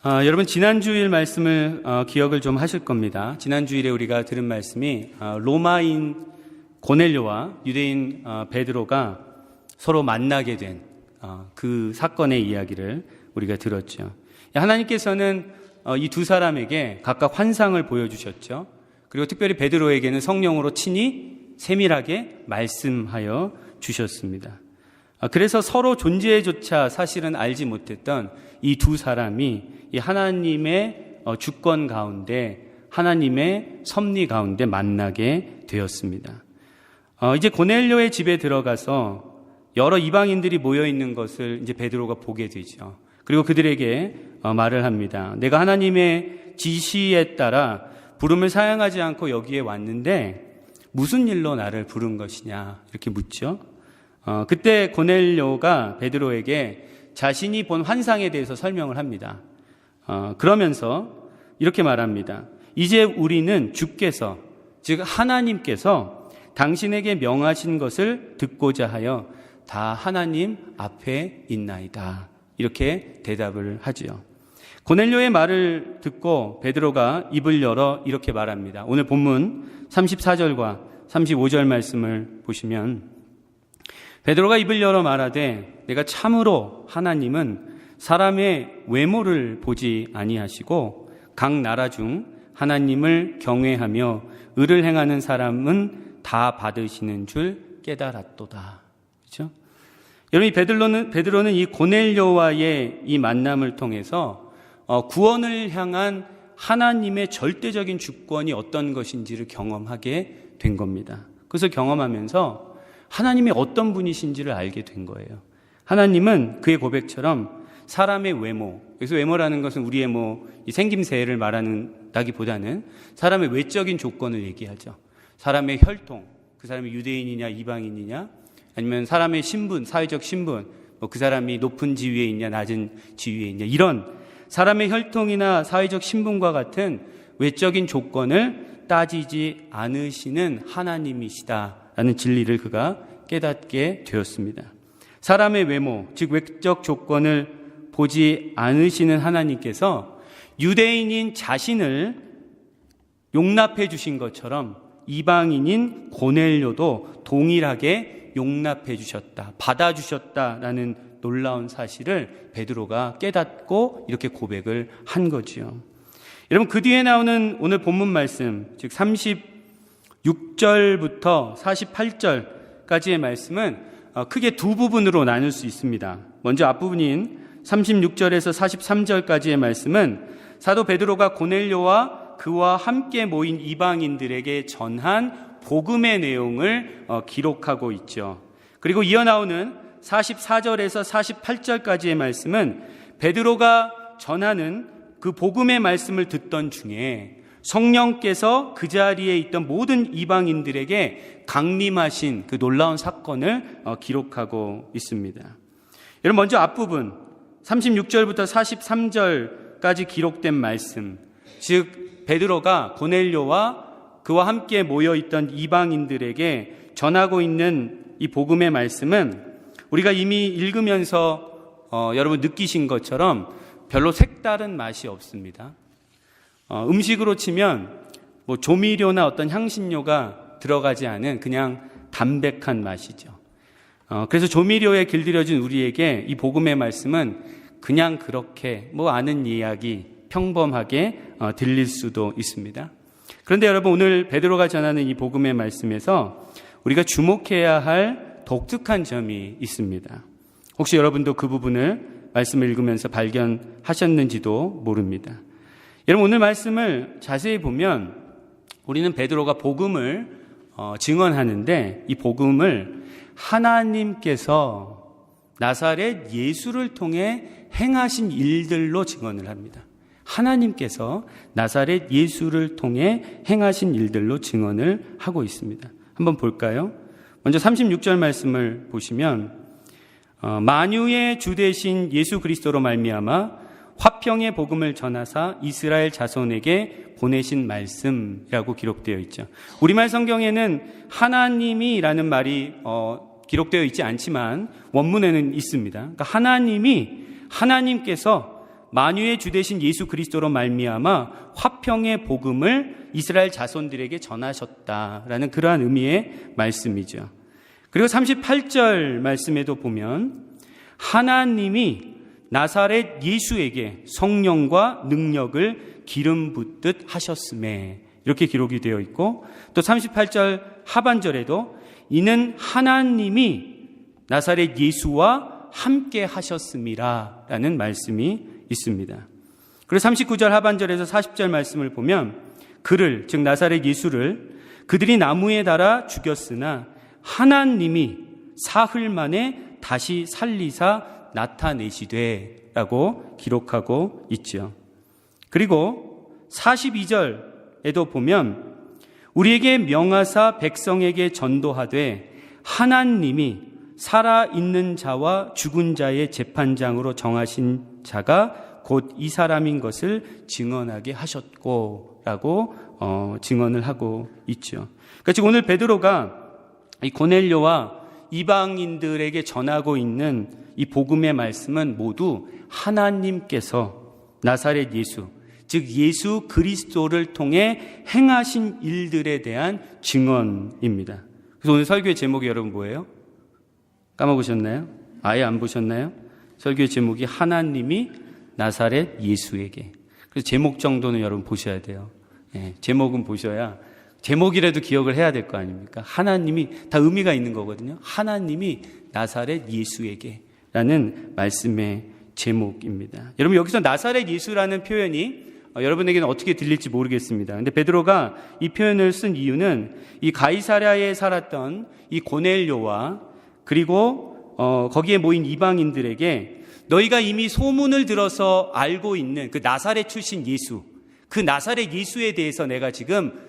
여러분 지난주일 말씀을 기억을 좀 하실 겁니다. 지난주일에 우리가 들은 말씀이 로마인 고넬료와 유대인 베드로가 서로 만나게 된 그 사건의 이야기를 우리가 들었죠. 하나님께서는 이 두 사람에게 각각 환상을 보여주셨죠. 그리고 특별히 베드로에게는 성령으로 친히 세밀하게 말씀하여 주셨습니다. 그래서 서로 존재조차 사실은 알지 못했던 이 두 사람이 이 하나님의 주권 가운데, 하나님의 섭리 가운데 만나게 되었습니다. 이제 고넬료의 집에 들어가서 여러 이방인들이 모여 있는 것을 이제 베드로가 보게 되죠. 그리고 그들에게 말을 합니다. 내가 하나님의 지시에 따라 부름을 사양하지 않고 여기에 왔는데 무슨 일로 나를 부른 것이냐 이렇게 묻죠. 그때 고넬료가 베드로에게 자신이 본 환상에 대해서 설명을 합니다. 그러면서 이렇게 말합니다. 이제 우리는 주께서, 즉 하나님께서 당신에게 명하신 것을 듣고자 하여 다 하나님 앞에 있나이다. 이렇게 대답을 하지요. 고넬료의 말을 듣고 베드로가 입을 열어 이렇게 말합니다. 오늘 본문 34절과 35절 말씀을 보시면 베드로가 입을 열어 말하되 내가 참으로 하나님은 사람의 외모를 보지 아니하시고 각 나라 중 하나님을 경외하며 의를 행하는 사람은 다 받으시는 줄 깨달았도다. 그렇죠? 여러분, 베드로는 이 고넬료와의 이 만남을 통해서 구원을 향한 하나님의 절대적인 주권이 어떤 것인지를 경험하게 된 겁니다. 그것을 경험하면서 하나님이 어떤 분이신지를 알게 된 거예요. 하나님은 그의 고백처럼 사람의 외모, 여기서 외모라는 것은 우리의 이 생김새를 말하는다기보다는 사람의 외적인 조건을 얘기하죠. 사람의 혈통, 그 사람이 유대인이냐 이방인이냐, 아니면 사람의 신분, 사회적 신분, 그 사람이 높은 지위에 있냐 낮은 지위에 있냐, 이런 사람의 혈통이나 사회적 신분과 같은 외적인 조건을 따지지 않으시는 하나님이시다라는 진리를 그가 깨닫게 되었습니다. 사람의 외모, 즉 외적 조건을 보지 않으시는 하나님께서 유대인인 자신을 용납해 주신 것처럼 이방인인 고넬료도 동일하게 용납해 주셨다, 받아주셨다라는 놀라운 사실을 베드로가 깨닫고 이렇게 고백을 한 거지요. 여러분, 그 뒤에 나오는 오늘 본문 말씀, 즉 36절부터 48절까지의 말씀은 크게 두 부분으로 나눌 수 있습니다. 먼저 앞부분인 36절에서 43절까지의 말씀은 사도 베드로가 고넬료와 그와 함께 모인 이방인들에게 전한 복음의 내용을 기록하고 있죠. 그리고 이어나오는 44절에서 48절까지의 말씀은 베드로가 전하는 그 복음의 말씀을 듣던 중에 성령께서 그 자리에 있던 모든 이방인들에게 강림하신 그 놀라운 사건을 기록하고 있습니다. 여러분, 먼저 앞부분 36절부터 43절까지 기록된 말씀, 즉 베드로가 고넬료와 그와 함께 모여있던 이방인들에게 전하고 있는 이 복음의 말씀은 우리가 이미 읽으면서 여러분 느끼신 것처럼 별로 색다른 맛이 없습니다. 음식으로 치면 조미료나 어떤 향신료가 들어가지 않은 그냥 담백한 맛이죠. 그래서 조미료에 길들여진 우리에게 이 복음의 말씀은 그냥 그렇게 아는 이야기, 평범하게 들릴 수도 있습니다. 그런데 여러분, 오늘 베드로가 전하는 이 복음의 말씀에서 우리가 주목해야 할 독특한 점이 있습니다. 혹시 여러분도 그 부분을 말씀을 읽으면서 발견하셨는지도 모릅니다. 여러분, 오늘 말씀을 자세히 보면 우리는 베드로가 복음을 증언하는데 이 복음을 하나님께서 나사렛 예수를 통해 행하신 일들로 증언을 합니다. 하나님께서 나사렛 예수를 통해 행하신 일들로 증언을 하고 있습니다. 한번 볼까요? 먼저 36절 말씀을 보시면 만유의 주 되신 예수 그리스도로 말미암아 화평의 복음을 전하사 이스라엘 자손에게 보내신 말씀이라고 기록되어 있죠. 우리말 성경에는 하나님이라는 말이 기록되어 있지 않지만 원문에는 있습니다. 그러니까 하나님께서 만유의 주 되신 예수 그리스도로 말미암아 화평의 복음을 이스라엘 자손들에게 전하셨다라는 그러한 의미의 말씀이죠. 그리고 38절 말씀에도 보면 하나님이 나사렛 예수에게 성령과 능력을 기름 붓듯 하셨음에, 이렇게 기록이 되어 있고, 또 38절 하반절에도 이는 하나님이 나사렛 예수와 함께 하셨음이라 라는 말씀이 있습니다. 그리고 39절 하반절에서 40절 말씀을 보면 그를, 즉 나사렛 예수를 그들이 나무에 달아 죽였으나 하나님이 사흘 만에 다시 살리사 나타내시되 라고 기록하고 있죠. 그리고 42절에도 보면 우리에게 명하사 백성에게 전도하되 하나님이 살아있는 자와 죽은 자의 재판장으로 정하신 자가 곧 이 사람인 것을 증언하게 하셨고 라고 증언을 하고 있죠. 그러니까 지금 오늘 베드로가 이 고넬료와 이방인들에게 전하고 있는 이 복음의 말씀은 모두 하나님께서 나사렛 예수, 즉 예수 그리스도를 통해 행하신 일들에 대한 증언입니다. 그래서 오늘 설교의 제목이 여러분 뭐예요? 까먹으셨나요? 아예 안 보셨나요? 설교의 제목이 하나님이 나사렛 예수에게. 그래서 제목 정도는 여러분 보셔야 돼요. 예, 제목은 보셔야 제목이라도 기억을 해야 될 거 아닙니까? 하나님이, 다 의미가 있는 거거든요. 하나님이 나사렛 예수에게 라는 말씀의 제목입니다. 여러분 여기서 나사렛 예수라는 표현이 여러분에게는 어떻게 들릴지 모르겠습니다. 근데 베드로가 이 표현을 쓴 이유는 이 가이사랴에 살았던 이 고넬료와 그리고 거기에 모인 이방인들에게 너희가 이미 소문을 들어서 알고 있는 그 나사렛 출신 예수, 그 나사렛 예수에 대해서 내가 지금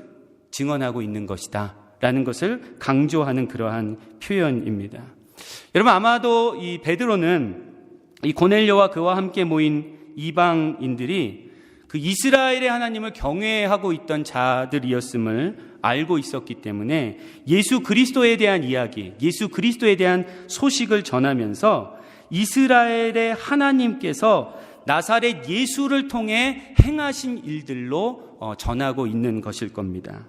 증언하고 있는 것이다 라는 것을 강조하는 그러한 표현입니다. 여러분 아마도 이 베드로는 이 고넬료와 그와 함께 모인 이방인들이 그 이스라엘의 하나님을 경외하고 있던 자들이었음을 알고 있었기 때문에 예수 그리스도에 대한 이야기, 예수 그리스도에 대한 소식을 전하면서 이스라엘의 하나님께서 나사렛 예수를 통해 행하신 일들로 전하고 있는 것일 겁니다.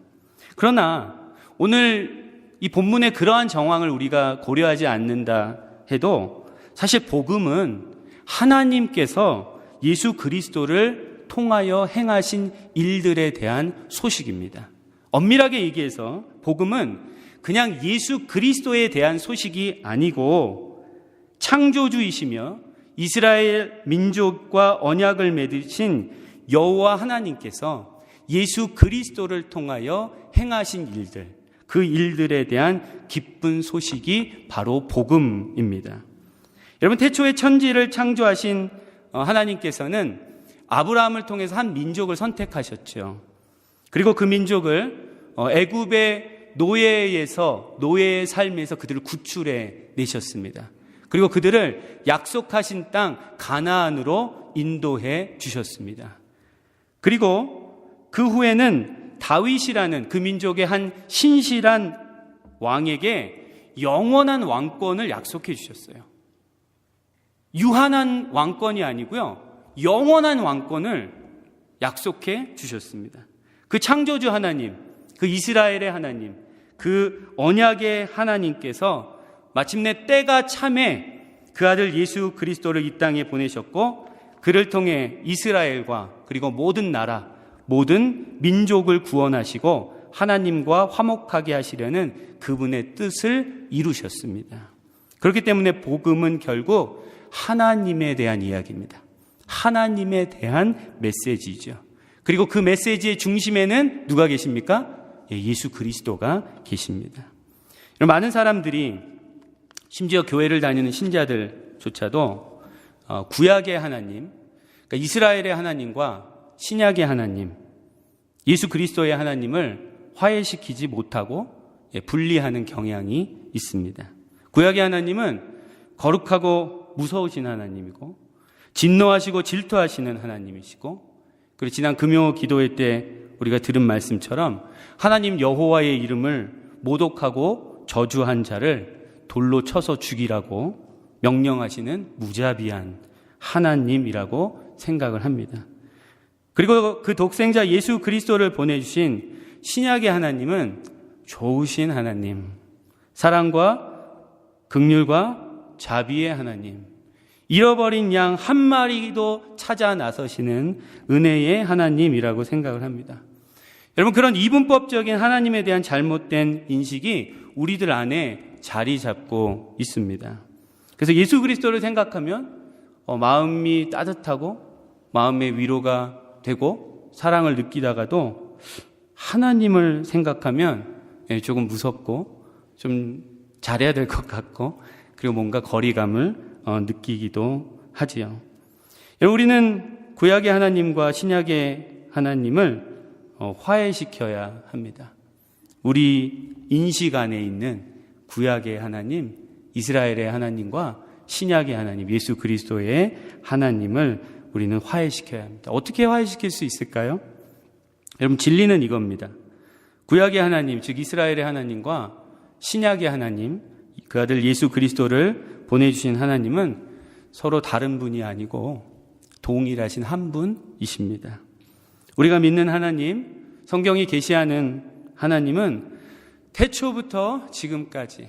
그러나 오늘 이 본문의 그러한 정황을 우리가 고려하지 않는다 해도 사실 복음은 하나님께서 예수 그리스도를 통하여 행하신 일들에 대한 소식입니다. 엄밀하게 얘기해서 복음은 그냥 예수 그리스도에 대한 소식이 아니고 창조주이시며 이스라엘 민족과 언약을 맺으신 여호와 하나님께서 예수 그리스도를 통하여 행하신 일들, 그 일들에 대한 기쁜 소식이 바로 복음입니다. 여러분 태초에 천지를 창조하신 하나님께서는 아브라함을 통해서 한 민족을 선택하셨죠. 그리고 그 민족을 애굽의 노예에서, 노예의 삶에서 그들을 구출해 내셨습니다. 그리고 그들을 약속하신 땅 가나안으로 인도해 주셨습니다. 그리고 그 후에는 다윗이라는 그 민족의 한 신실한 왕에게 영원한 왕권을 약속해 주셨어요. 유한한 왕권이 아니고요, 영원한 왕권을 약속해 주셨습니다. 그 창조주 하나님, 그 이스라엘의 하나님, 그 언약의 하나님께서 마침내 때가 참에 그 아들 예수 그리스도를 이 땅에 보내셨고 그를 통해 이스라엘과 그리고 모든 나라, 모든 민족을 구원하시고 하나님과 화목하게 하시려는 그분의 뜻을 이루셨습니다. 그렇기 때문에 복음은 결국 하나님에 대한 이야기입니다. 하나님에 대한 메시지죠. 그리고 그 메시지의 중심에는 누가 계십니까? 예수 그리스도가 계십니다. 많은 사람들이 심지어 교회를 다니는 신자들조차도 구약의 하나님, 그러니까 이스라엘의 하나님과 신약의 하나님, 예수 그리스도의 하나님을 화해시키지 못하고 분리하는 경향이 있습니다. 구약의 하나님은 거룩하고 무서우신 하나님이고 진노하시고 질투하시는 하나님이시고, 그리고 지난 금요 기도회 때 우리가 들은 말씀처럼 하나님 여호와의 이름을 모독하고 저주한 자를 돌로 쳐서 죽이라고 명령하시는 무자비한 하나님이라고 생각을 합니다. 그리고 그 독생자 예수 그리스도를 보내주신 신약의 하나님은 좋으신 하나님, 사랑과 긍휼과 자비의 하나님, 잃어버린 양 한 마리도 찾아 나서시는 은혜의 하나님이라고 생각을 합니다. 여러분, 그런 이분법적인 하나님에 대한 잘못된 인식이 우리들 안에 자리 잡고 있습니다. 그래서 예수 그리스도를 생각하면 마음이 따뜻하고 마음의 위로가 되고 사랑을 느끼다가도 하나님을 생각하면 조금 무섭고 좀 잘해야 될 것 같고 그리고 뭔가 거리감을 느끼기도 하지요. 우리는 구약의 하나님과 신약의 하나님을 화해시켜야 합니다. 우리 인식 안에 있는 구약의 하나님, 이스라엘의 하나님과 신약의 하나님, 예수 그리스도의 하나님을 우리는 화해시켜야 합니다. 어떻게 화해시킬 수 있을까요? 여러분, 진리는 이겁니다. 구약의 하나님, 즉 이스라엘의 하나님과 신약의 하나님, 그 아들 예수 그리스도를 보내주신 하나님은 서로 다른 분이 아니고 동일하신 한 분이십니다. 우리가 믿는 하나님, 성경이 계시하는 하나님은 태초부터 지금까지,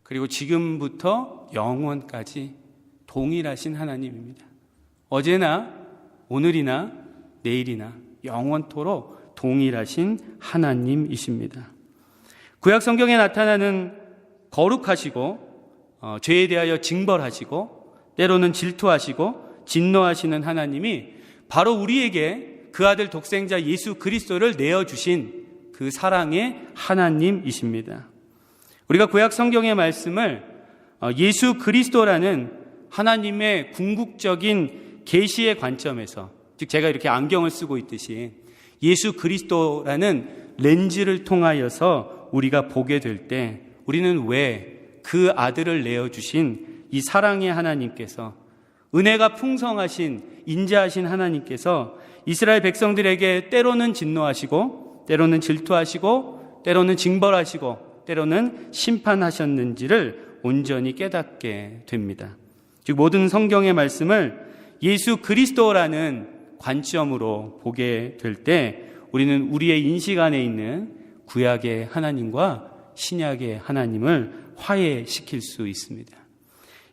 그리고 지금부터 영원까지 동일하신 하나님입니다. 어제나 오늘이나 내일이나 영원토록 동일하신 하나님이십니다. 구약 성경에 나타나는 거룩하시고 죄에 대하여 징벌하시고 때로는 질투하시고 진노하시는 하나님이 바로 우리에게 그 아들 독생자 예수 그리스도를 내어주신 그 사랑의 하나님이십니다. 우리가 구약 성경의 말씀을 예수 그리스도라는 하나님의 궁극적인 계시의 관점에서, 즉 제가 이렇게 안경을 쓰고 있듯이 예수 그리스도라는 렌즈를 통하여서 우리가 보게 될 때 우리는 왜 그 아들을 내어주신 이 사랑의 하나님께서, 은혜가 풍성하신 인자하신 하나님께서 이스라엘 백성들에게 때로는 진노하시고 때로는 질투하시고 때로는 징벌하시고 때로는 심판하셨는지를 온전히 깨닫게 됩니다. 즉 모든 성경의 말씀을 예수 그리스도라는 관점으로 보게 될 때 우리는 우리의 인식 안에 있는 구약의 하나님과 신약의 하나님을 화해시킬 수 있습니다.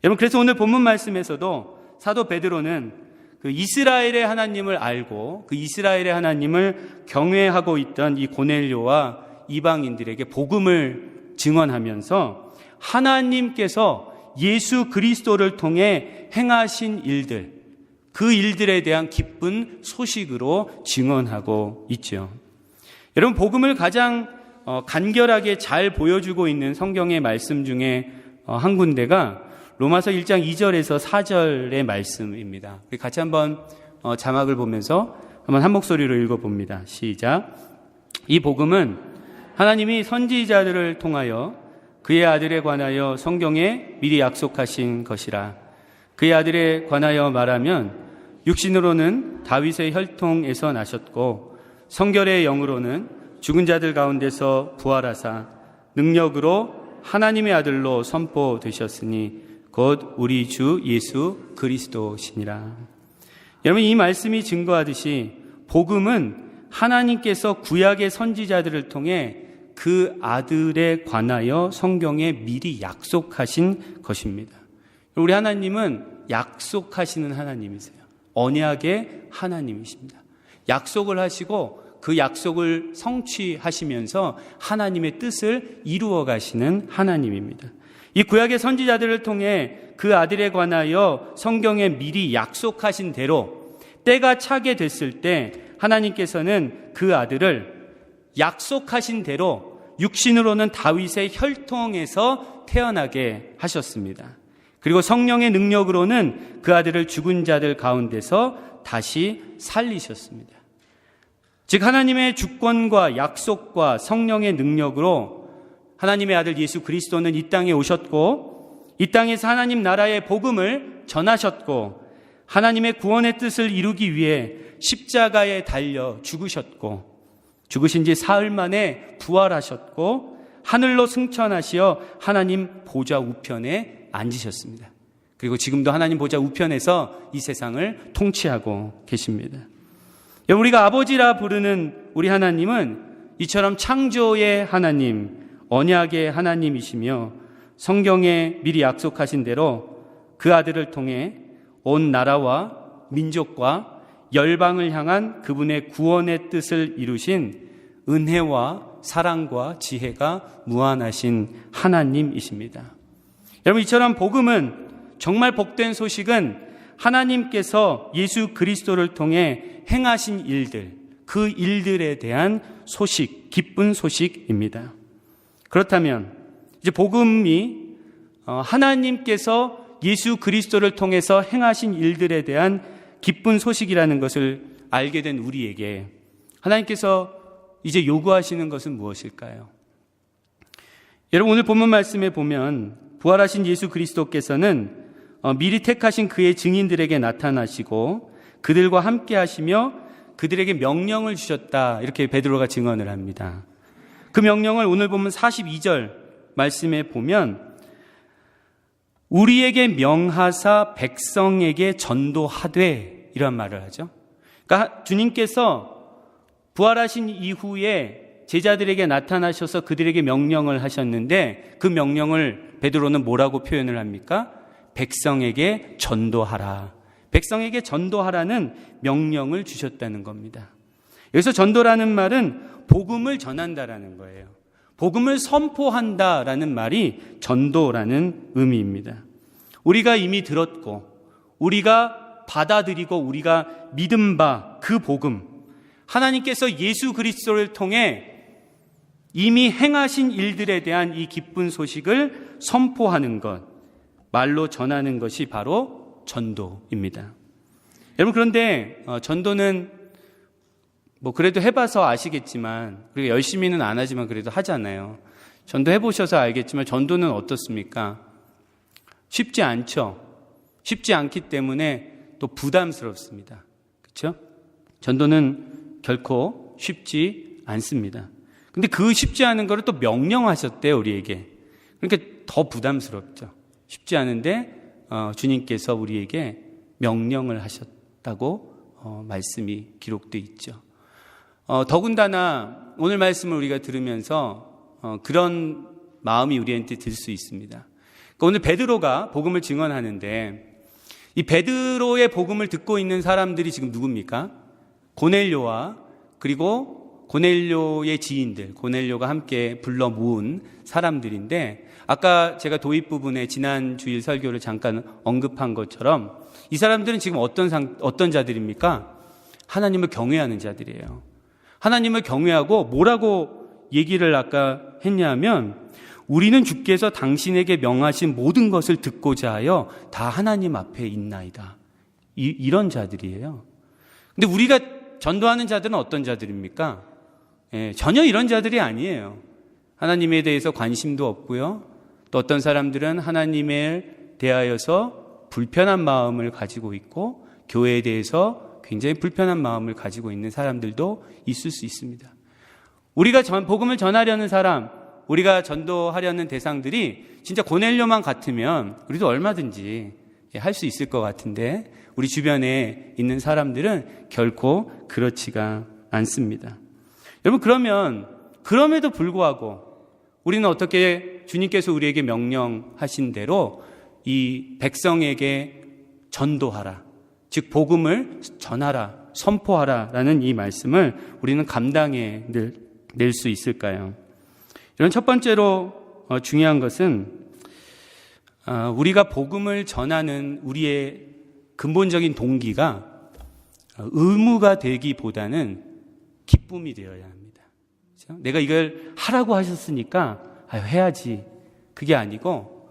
여러분, 그래서 오늘 본문 말씀에서도 사도 베드로는 그 이스라엘의 하나님을 알고 그 이스라엘의 하나님을 경외하고 있던 이 고넬료와 이방인들에게 복음을 증언하면서 하나님께서 예수 그리스도를 통해 행하신 일들, 그 일들에 대한 기쁜 소식으로 증언하고 있죠. 여러분, 복음을 가장 간결하게 잘 보여주고 있는 성경의 말씀 중에 한 군데가 로마서 1장 2절에서 4절의 말씀입니다. 우리 같이 한번 자막을 보면서 한번 한 목소리로 읽어봅니다. 시작. 이 복음은 하나님이 선지자들을 통하여 그의 아들에 관하여 성경에 미리 약속하신 것이라. 그의 아들에 관하여 말하면 육신으로는 다윗의 혈통에서 나셨고 성결의 영으로는 죽은 자들 가운데서 부활하사 능력으로 하나님의 아들로 선포되셨으니 곧 우리 주 예수 그리스도시니라. 여러분, 이 말씀이 증거하듯이 복음은 하나님께서 구약의 선지자들을 통해 그 아들에 관하여 성경에 미리 약속하신 것입니다. 우리 하나님은 약속하시는 하나님이세요. 언약의 하나님이십니다. 약속을 하시고 그 약속을 성취하시면서 하나님의 뜻을 이루어 가시는 하나님입니다. 이 구약의 선지자들을 통해 그 아들에 관하여 성경에 미리 약속하신 대로 때가 차게 됐을 때 하나님께서는 그 아들을 약속하신 대로 육신으로는 다윗의 혈통에서 태어나게 하셨습니다. 그리고 성령의 능력으로는 그 아들을 죽은 자들 가운데서 다시 살리셨습니다. 즉 하나님의 주권과 약속과 성령의 능력으로 하나님의 아들 예수 그리스도는 이 땅에 오셨고 이 땅에서 하나님 나라의 복음을 전하셨고 하나님의 구원의 뜻을 이루기 위해 십자가에 달려 죽으셨고 죽으신 지 사흘 만에 부활하셨고 하늘로 승천하시어 하나님 보좌 우편에 앉으셨습니다. 그리고 지금도 하나님 보좌 우편에서 이 세상을 통치하고 계십니다. 여러분, 우리가 아버지라 부르는 우리 하나님은 이처럼 창조의 하나님, 언약의 하나님이시며 성경에 미리 약속하신 대로 그 아들을 통해 온 나라와 민족과 열방을 향한 그분의 구원의 뜻을 이루신 은혜와 사랑과 지혜가 무한하신 하나님이십니다. 여러분, 이처럼 복음은, 정말 복된 소식은 하나님께서 예수 그리스도를 통해 행하신 일들, 그 일들에 대한 소식, 기쁜 소식입니다. 그렇다면 이제 복음이 하나님께서 예수 그리스도를 통해서 행하신 일들에 대한 기쁜 소식이라는 것을 알게 된 우리에게 하나님께서 이제 요구하시는 것은 무엇일까요? 여러분, 오늘 본문 말씀에 보면 부활하신 예수 그리스도께서는 미리 택하신 그의 증인들에게 나타나시고 그들과 함께 하시며 그들에게 명령을 주셨다, 이렇게 베드로가 증언을 합니다. 그 명령을 오늘 보면 42절 말씀에 보면 우리에게 명하사 백성에게 전도하되, 이런 말을 하죠. 그러니까 주님께서 부활하신 이후에 제자들에게 나타나셔서 그들에게 명령을 하셨는데 그 명령을 베드로는 뭐라고 표현을 합니까? 백성에게 전도하라. 백성에게 전도하라는 명령을 주셨다는 겁니다. 여기서 전도라는 말은 복음을 전한다라는 거예요. 복음을 선포한다라는 말이 전도라는 의미입니다. 우리가 이미 들었고 우리가 받아들이고 우리가 믿은 바 그 복음, 하나님께서 예수 그리스도를 통해 이미 행하신 일들에 대한 이 기쁜 소식을 선포하는 것, 말로 전하는 것이 바로 전도입니다. 여러분, 그런데 전도는 그래도 해봐서 아시겠지만, 우리가 열심히는 안 하지만 그래도 하잖아요. 전도 해보셔서 알겠지만 전도는 어떻습니까? 쉽지 않죠. 쉽지 않기 때문에 또 부담스럽습니다. 그렇죠? 전도는 결코 쉽지 않습니다. 근데 그 쉽지 않은 거를 또 명령하셨대요, 우리에게. 그러니까 더 부담스럽죠. 쉽지 않은데 주님께서 우리에게 명령을 하셨다고 말씀이 기록되어 있죠. 더군다나 오늘 말씀을 우리가 들으면서 그런 마음이 우리한테 들 수 있습니다. 그러니까 오늘 베드로가 복음을 증언하는데 이 베드로의 복음을 듣고 있는 사람들이 지금 누굽니까? 고넬료와 그리고 고넬료의 지인들, 고넬료가 함께 불러 모은 사람들인데, 아까 제가 도입 부분에 지난 주일 설교를 잠깐 언급한 것처럼 이 사람들은 지금 어떤 자들입니까? 하나님을 경외하는 자들이에요. 하나님을 경외하고 뭐라고 얘기를 아까 했냐면, 우리는 주께서 당신에게 명하신 모든 것을 듣고자 하여 다 하나님 앞에 있나이다. 이런 자들이에요. 근데 우리가 전도하는 자들은 어떤 자들입니까? 전혀 이런 자들이 아니에요. 하나님에 대해서 관심도 없고요. 또 어떤 사람들은 하나님에 대하여서 불편한 마음을 가지고 있고 교회에 대해서 굉장히 불편한 마음을 가지고 있는 사람들도 있을 수 있습니다. 우리가 복음을 전하려는 사람, 우리가 전도하려는 대상들이 진짜 고넬료만 같으면 우리도 얼마든지 할 수 있을 것 같은데 우리 주변에 있는 사람들은 결코 그렇지가 않습니다. 여러분, 그럼에도 불구하고 우리는 어떻게 주님께서 우리에게 명령하신 대로 이 백성에게 전도하라, 즉 복음을 전하라, 선포하라라는 이 말씀을 우리는 감당해 낼 수 있을까요? 이런 첫 번째로 중요한 것은 우리가 복음을 전하는 우리의 근본적인 동기가 의무가 되기보다는 기쁨이 되어야 합니다. 그렇죠? 내가 이걸 하라고 하셨으니까 해야지. 그게 아니고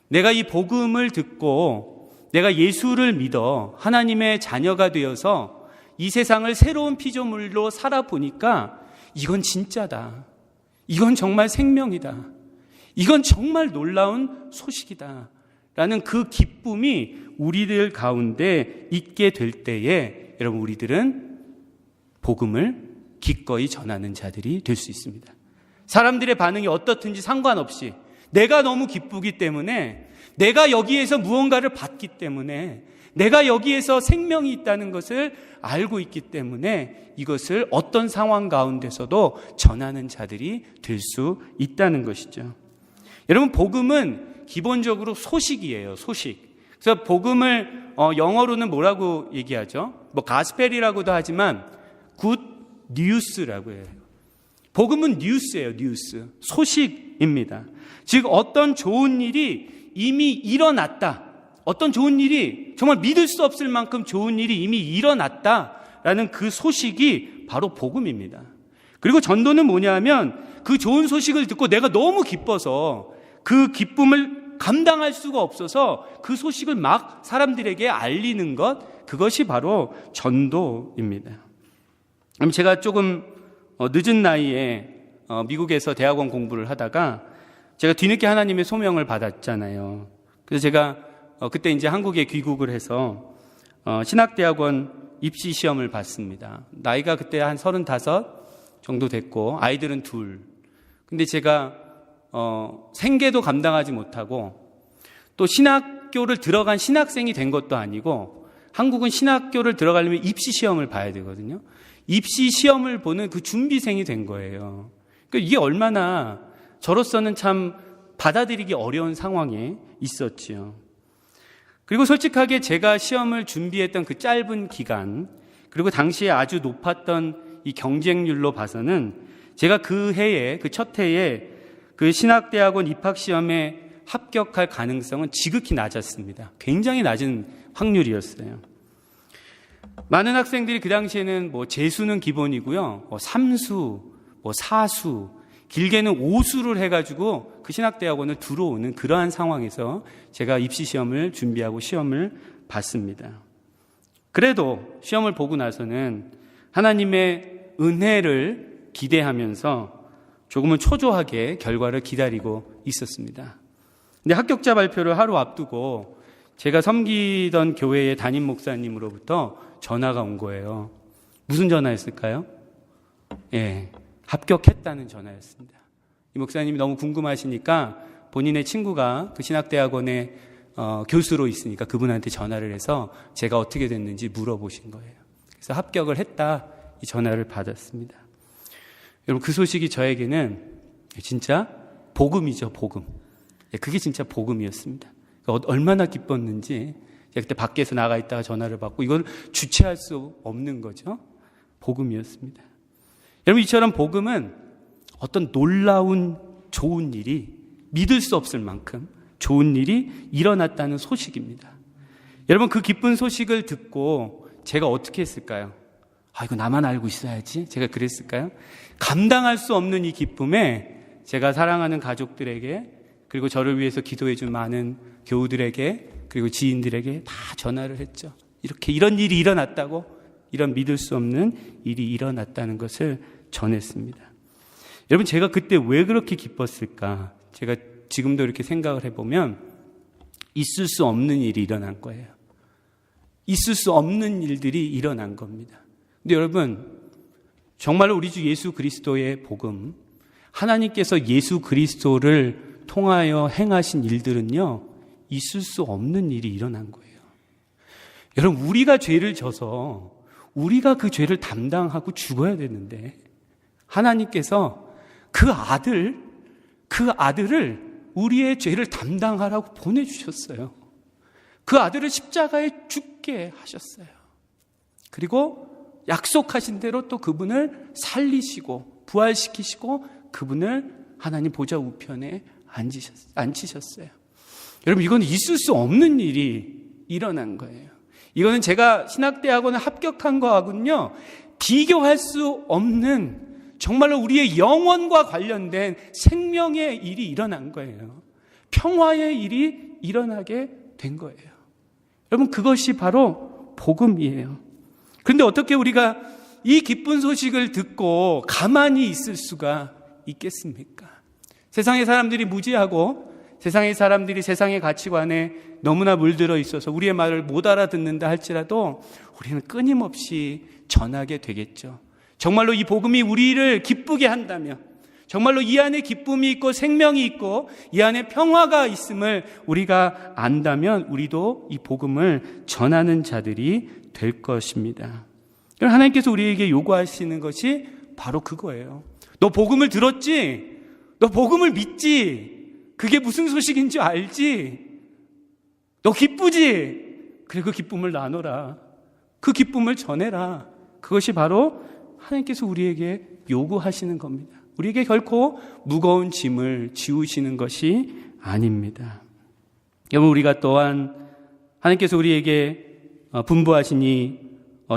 내가 이 복음을 듣고 내가 예수를 믿어 하나님의 자녀가 되어서 이 세상을 새로운 피조물로 살아보니까 이건 진짜다. 이건 정말 생명이다. 이건 정말 놀라운 소식이다. 라는 그 기쁨이 우리들 가운데 있게 될 때에 여러분, 우리들은 복음을 기꺼이 전하는 자들이 될 수 있습니다. 사람들의 반응이 어떻든지 상관없이 내가 너무 기쁘기 때문에, 내가 여기에서 무언가를 받기 때문에, 내가 여기에서 생명이 있다는 것을 알고 있기 때문에 이것을 어떤 상황 가운데서도 전하는 자들이 될 수 있다는 것이죠. 여러분, 복음은 기본적으로 소식이에요. 소식. 그래서 복음을 영어로는 뭐라고 얘기하죠? 가스펠이라고도 하지만 굿 뉴스라고 해요. 복음은 뉴스예요. 뉴스. 소식입니다. 즉 어떤 좋은 일이 이미 일어났다. 어떤 좋은 일이, 정말 믿을 수 없을 만큼 좋은 일이 이미 일어났다라는 그 소식이 바로 복음입니다. 그리고 전도는 뭐냐면 그 좋은 소식을 듣고 내가 너무 기뻐서 그 기쁨을 감당할 수가 없어서 그 소식을 막 사람들에게 알리는 것, 그것이 바로 전도입니다. 그럼 제가 조금 늦은 나이에 미국에서 대학원 공부를 하다가 제가 뒤늦게 하나님의 소명을 받았잖아요. 그래서 제가 그때 이제 한국에 귀국을 해서 신학대학원 입시 시험을 봤습니다. 나이가 그때 한 35 정도 됐고 아이들은 2. 근데 제가 생계도 감당하지 못하고 또 신학교를 들어간 신학생이 된 것도 아니고, 한국은 신학교를 들어가려면 입시 시험을 봐야 되거든요. 입시 시험을 보는 그 준비생이 된 거예요. 그러니까 이게 얼마나 저로서는 참 받아들이기 어려운 상황에 있었지요. 그리고 솔직하게 제가 시험을 준비했던 그 짧은 기간, 그리고 당시에 아주 높았던 이 경쟁률로 봐서는 제가 그 해에, 그 첫 해에 그 신학대학원 입학시험에 합격할 가능성은 지극히 낮았습니다. 굉장히 낮은 확률이었어요. 많은 학생들이 그 당시에는 재수는 기본이고요, 3수, 4수, 길게는 5수를 해가지고 그 신학대학원을 들어오는 그러한 상황에서 제가 입시시험을 준비하고 시험을 봤습니다. 그래도 시험을 보고 나서는 하나님의 은혜를 기대하면서 조금은 초조하게 결과를 기다리고 있었습니다. 근데 합격자 발표를 하루 앞두고 제가 섬기던 교회의 담임 목사님으로부터 전화가 온 거예요. 무슨 전화였을까요? 합격했다는 전화였습니다. 이 목사님이 너무 궁금하시니까 본인의 친구가 그 신학대학원에 교수로 있으니까 그분한테 전화를 해서 제가 어떻게 됐는지 물어보신 거예요. 그래서 합격을 했다, 이 전화를 받았습니다. 여러분, 그 소식이 저에게는 진짜 복음이죠, 복음. 그게 진짜 복음이었습니다. 얼마나 기뻤는지, 제가 그때 밖에서 나가 있다가 전화를 받고 이걸 주체할 수 없는 거죠. 복음이었습니다. 여러분, 이처럼 복음은 어떤 놀라운 좋은 일이, 믿을 수 없을 만큼 좋은 일이 일어났다는 소식입니다. 여러분, 그 기쁜 소식을 듣고 제가 어떻게 했을까요? 이거 나만 알고 있어야지. 제가 그랬을까요? 감당할 수 없는 이 기쁨에 제가 사랑하는 가족들에게, 그리고 저를 위해서 기도해 준 많은 교우들에게, 그리고 지인들에게 다 전화를 했죠. 이런 일이 일어났다고, 이런 믿을 수 없는 일이 일어났다는 것을 전했습니다. 여러분, 제가 그때 왜 그렇게 기뻤을까? 제가 지금도 이렇게 생각을 해보면 있을 수 없는 일이 일어난 거예요. 있을 수 없는 일들이 일어난 겁니다. 근데 여러분, 정말로 우리 주 예수 그리스도의 복음, 하나님께서 예수 그리스도를 통하여 행하신 일들은요, 있을 수 없는 일이 일어난 거예요. 여러분, 우리가 죄를 져서 우리가 그 죄를 담당하고 죽어야 되는데 하나님께서 그 아들을 우리의 죄를 담당하라고 보내주셨어요. 그 아들을 십자가에 죽게 하셨어요. 그리고 약속하신 대로 또 그분을 살리시고 부활시키시고 그분을 하나님 보좌 우편에 앉히셨어요. 여러분, 이건 있을 수 없는 일이 일어난 거예요. 이거는 제가 신학대학원에 합격한 거하고는요, 비교할 수 없는, 정말로 우리의 영혼과 관련된 생명의 일이 일어난 거예요. 평화의 일이 일어나게 된 거예요. 여러분, 그것이 바로 복음이에요. 그런데 어떻게 우리가 이 기쁜 소식을 듣고 가만히 있을 수가 있겠습니까? 세상의 사람들이 무지하고 세상의 사람들이 세상의 가치관에 너무나 물들어 있어서 우리의 말을 못 알아듣는다 할지라도 우리는 끊임없이 전하게 되겠죠. 정말로 이 복음이 우리를 기쁘게 한다면, 정말로 이 안에 기쁨이 있고 생명이 있고 이 안에 평화가 있음을 우리가 안다면 우리도 이 복음을 전하는 자들이 될 것입니다. 하나님께서 우리에게 요구하시는 것이 바로 그거예요. 너 복음을 들었지? 너 복음을 믿지? 그게 무슨 소식인지 알지? 너 기쁘지? 그래, 그 기쁨을 나눠라. 그 기쁨을 전해라. 그것이 바로 하나님께서 우리에게 요구하시는 겁니다. 우리에게 결코 무거운 짐을 지우시는 것이 아닙니다. 여러분, 우리가 또한 하나님께서 우리에게 분부하신 이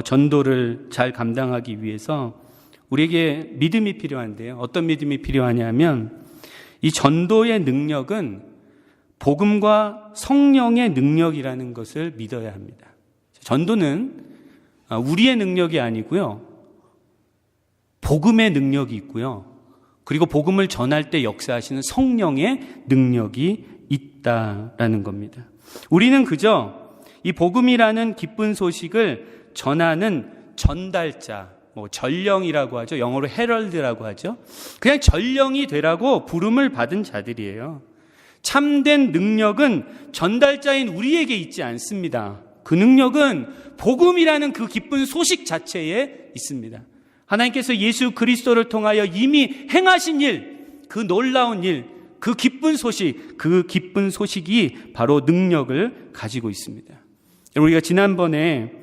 전도를 잘 감당하기 위해서 우리에게 믿음이 필요한데요. 어떤 믿음이 필요하냐면 이 전도의 능력은 복음과 성령의 능력이라는 것을 믿어야 합니다. 전도는 우리의 능력이 아니고요. 복음의 능력이 있고요. 그리고 복음을 전할 때 역사하시는 성령의 능력이 있다라는 겁니다. 우리는 그저 이 복음이라는 기쁜 소식을 전하는 전달자, 전령이라고 하죠. 영어로 헤럴드라고 하죠. 그냥 전령이 되라고 부름을 받은 자들이에요. 참된 능력은 전달자인 우리에게 있지 않습니다. 그 능력은 복음이라는 그 기쁜 소식 자체에 있습니다. 하나님께서 예수 그리스도를 통하여 이미 행하신 일, 그 놀라운 일, 그 기쁜 소식이 바로 능력을 가지고 있습니다. 우리가 지난번에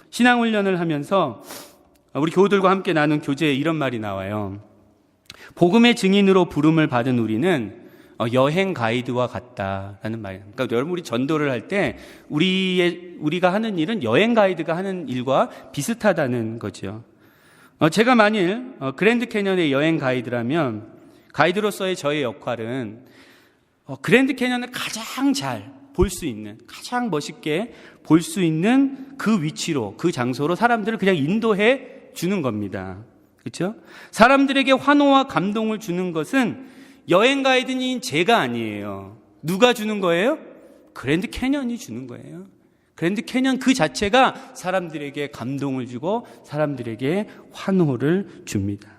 신앙훈련을 하면서 우리 교우들과 함께 나눈 교재에 이런 말이 나와요. 복음의 증인으로 부름을 받은 우리는 여행 가이드와 같다라는 말이에요. 그러니까 여러분, 우리 전도를 할 때 우리가 하는 일은 여행 가이드가 하는 일과 비슷하다는 거죠. 제가 만일 그랜드 캐년의 여행 가이드라면 가이드로서의 저의 역할은 그랜드 캐년을 가장 잘 볼 수 있는, 가장 멋있게 볼 수 있는 그 위치로, 그 장소로 사람들을 그냥 인도해 주는 겁니다. 그렇죠? 사람들에게 환호와 감동을 주는 것은 여행 가이드인 제가 아니에요. 누가 주는 거예요? 그랜드 캐년이 주는 거예요. 그랜드 캐년 그 자체가 사람들에게 감동을 주고 사람들에게 환호를 줍니다.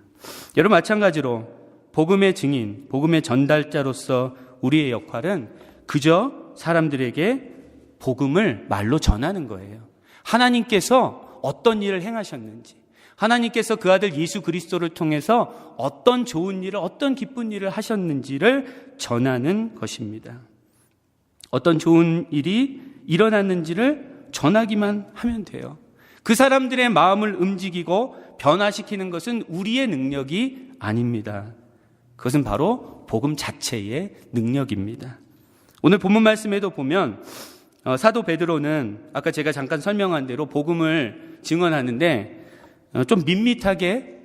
여러분, 마찬가지로 복음의 증인, 복음의 전달자로서 우리의 역할은 그저 사람들에게 복음을 말로 전하는 거예요. 하나님께서 어떤 일을 행하셨는지, 하나님께서 그 아들 예수 그리스도를 통해서 어떤 좋은 일을, 어떤 기쁜 일을 하셨는지를 전하는 것입니다. 어떤 좋은 일이 일어났는지를 전하기만 하면 돼요. 그 사람들의 마음을 움직이고 변화시키는 것은 우리의 능력이 아닙니다. 그것은 바로 복음 자체의 능력입니다. 오늘 본문 말씀에도 보면 사도 베드로는 아까 제가 잠깐 설명한 대로 복음을 증언하는데 좀 밋밋하게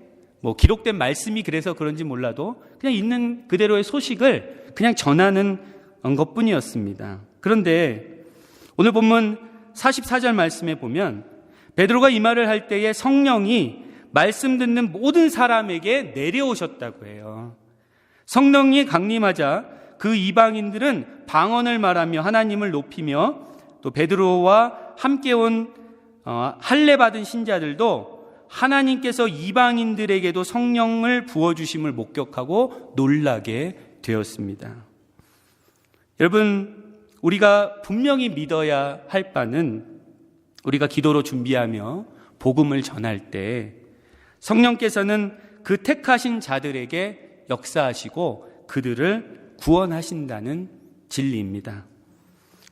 기록된 말씀이 그래서 그런지 몰라도 그냥 있는 그대로의 소식을 그냥 전하는 것뿐이었습니다. 그런데 오늘 본문 44절 말씀에 보면 베드로가 이 말을 할 때에 성령이 말씀 듣는 모든 사람에게 내려오셨다고 해요. 성령이 강림하자 그 이방인들은 방언을 말하며 하나님을 높이며 또 베드로와 함께 온 할례 받은 신자들도 하나님께서 이방인들에게도 성령을 부어주심을 목격하고 놀라게 되었습니다. 여러분, 우리가 분명히 믿어야 할 바는 우리가 기도로 준비하며 복음을 전할 때 성령께서는 그 택하신 자들에게 역사하시고 그들을 구원하신다는 진리입니다.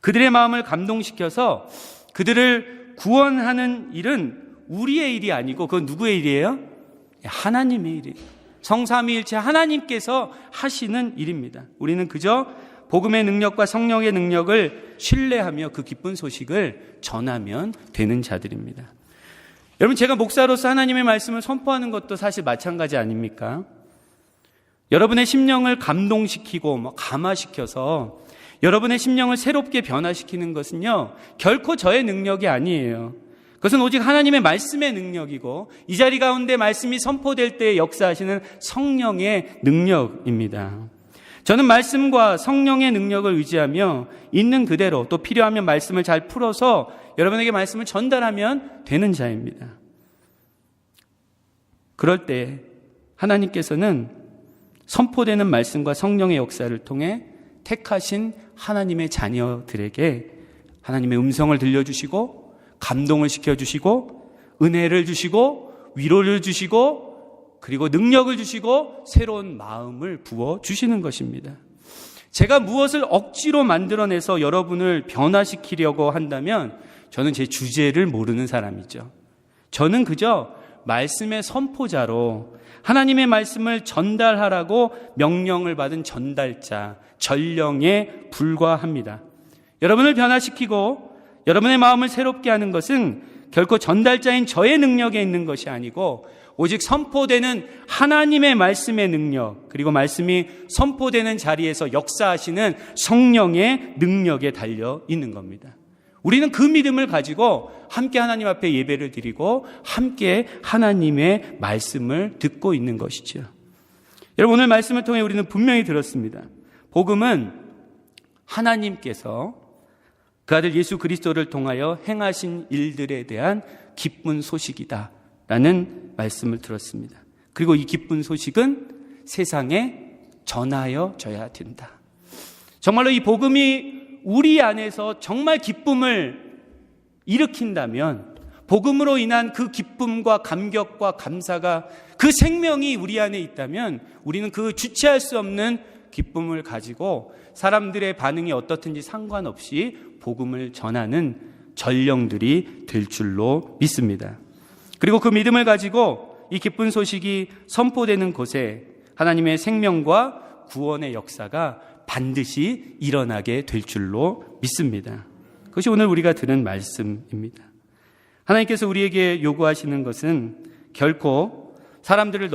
그들의 마음을 감동시켜서 그들을 구원하는 일은 우리의 일이 아니고 그건 누구의 일이에요? 하나님의 일이에요. 성삼위일체 하나님께서 하시는 일입니다. 우리는 그저 복음의 능력과 성령의 능력을 신뢰하며 그 기쁜 소식을 전하면 되는 자들입니다. 여러분, 제가 목사로서 하나님의 말씀을 선포하는 것도 사실 마찬가지 아닙니까? 여러분의 심령을 감동시키고 감화시켜서 여러분의 심령을 새롭게 변화시키는 것은요, 결코 저의 능력이 아니에요. 그것은 오직 하나님의 말씀의 능력이고 이 자리 가운데 말씀이 선포될 때 역사하시는 성령의 능력입니다. 저는 말씀과 성령의 능력을 의지하며 있는 그대로 또 필요하면 말씀을 잘 풀어서 여러분에게 말씀을 전달하면 되는 자입니다. 그럴 때 하나님께서는 선포되는 말씀과 성령의 역사를 통해 택하신 하나님의 자녀들에게 하나님의 음성을 들려주시고 감동을 시켜주시고 은혜를 주시고 위로를 주시고 그리고 능력을 주시고 새로운 마음을 부어주시는 것입니다. 제가 무엇을 억지로 만들어내서 여러분을 변화시키려고 한다면 저는 제 주제를 모르는 사람이죠. 저는 그저 말씀의 선포자로 하나님의 말씀을 전달하라고 명령을 받은 전달자, 전령에 불과합니다. 여러분을 변화시키고 여러분의 마음을 새롭게 하는 것은 결코 전달자인 저의 능력에 있는 것이 아니고 오직 선포되는 하나님의 말씀의 능력, 그리고 말씀이 선포되는 자리에서 역사하시는 성령의 능력에 달려 있는 겁니다. 우리는 그 믿음을 가지고 함께 하나님 앞에 예배를 드리고 함께 하나님의 말씀을 듣고 있는 것이죠. 여러분, 오늘 말씀을 통해 우리는 분명히 들었습니다. 복음은 하나님께서 그 아들 예수 그리스도를 통하여 행하신 일들에 대한 기쁜 소식이다 라는 말씀을 들었습니다. 그리고 이 기쁜 소식은 세상에 전하여져야 된다. 정말로 이 복음이 우리 안에서 정말 기쁨을 일으킨다면, 복음으로 인한 그 기쁨과 감격과 감사가, 그 생명이 우리 안에 있다면 우리는 그 주체할 수 없는 기쁨을 가지고 사람들의 반응이 어떻든지 상관없이 복음을 전하는 전령들이 될 줄로 믿습니다. 그리고 그 믿음을 가지고 이 기쁜 소식이 선포되는 곳에 하나님의 생명과 구원의 역사가 반드시 일어나게 될 줄로 믿습니다. 그것이 오늘 우리가 들은 말씀입니다. 하나님께서 우리에게 요구하시는 것은 결코 사람들을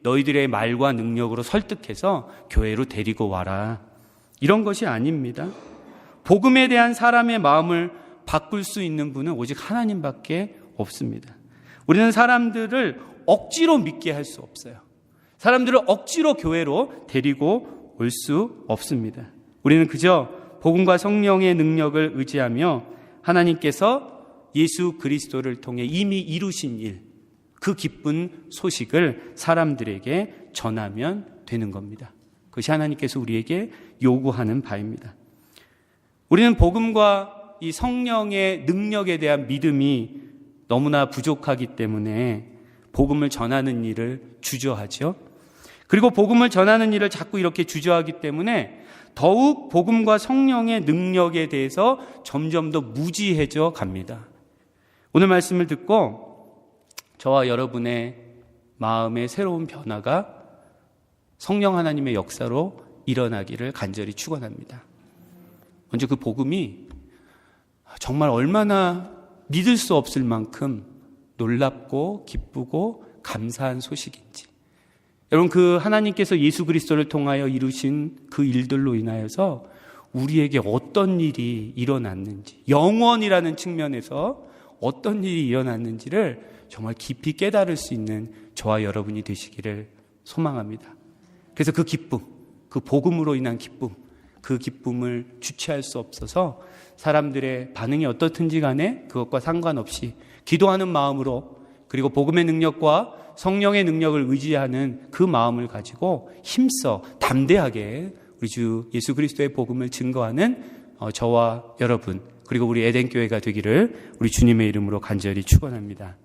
너희들의 말과 능력으로 설득해서 교회로 데리고 와라, 이런 것이 아닙니다. 복음에 대한 사람의 마음을 바꿀 수 있는 분은 오직 하나님밖에 없습니다. 우리는 사람들을 억지로 믿게 할 수 없어요. 사람들을 억지로 교회로 데리고 올 수 없습니다. 우리는 그저 복음과 성령의 능력을 의지하며 하나님께서 예수 그리스도를 통해 이미 이루신 일, 그 기쁜 소식을 사람들에게 전하면 되는 겁니다. 그것이 하나님께서 우리에게 요구하는 바입니다. 우리는 복음과 이 성령의 능력에 대한 믿음이 너무나 부족하기 때문에 복음을 전하는 일을 주저하죠. 그리고 복음을 전하는 일을 자꾸 이렇게 주저하기 때문에 더욱 복음과 성령의 능력에 대해서 점점 더 무지해져 갑니다. 오늘 말씀을 듣고 저와 여러분의 마음의 새로운 변화가 성령 하나님의 역사로 일어나기를 간절히 축원합니다. 먼저 그 복음이 정말 얼마나 믿을 수 없을 만큼 놀랍고 기쁘고 감사한 소식인지, 여러분, 그 하나님께서 예수 그리스도를 통하여 이루신 그 일들로 인하여서 우리에게 어떤 일이 일어났는지, 영원이라는 측면에서 어떤 일이 일어났는지를 정말 깊이 깨달을 수 있는 저와 여러분이 되시기를 소망합니다. 그래서 그 기쁨, 그 복음으로 인한 기쁨, 그 기쁨을 주체할 수 없어서 사람들의 반응이 어떻든지 간에 그것과 상관없이 기도하는 마음으로, 그리고 복음의 능력과 성령의 능력을 의지하는 그 마음을 가지고 힘써 담대하게 우리 주 예수 그리스도의 복음을 증거하는 저와 여러분, 그리고 우리 에덴교회가 되기를 우리 주님의 이름으로 간절히 축원합니다.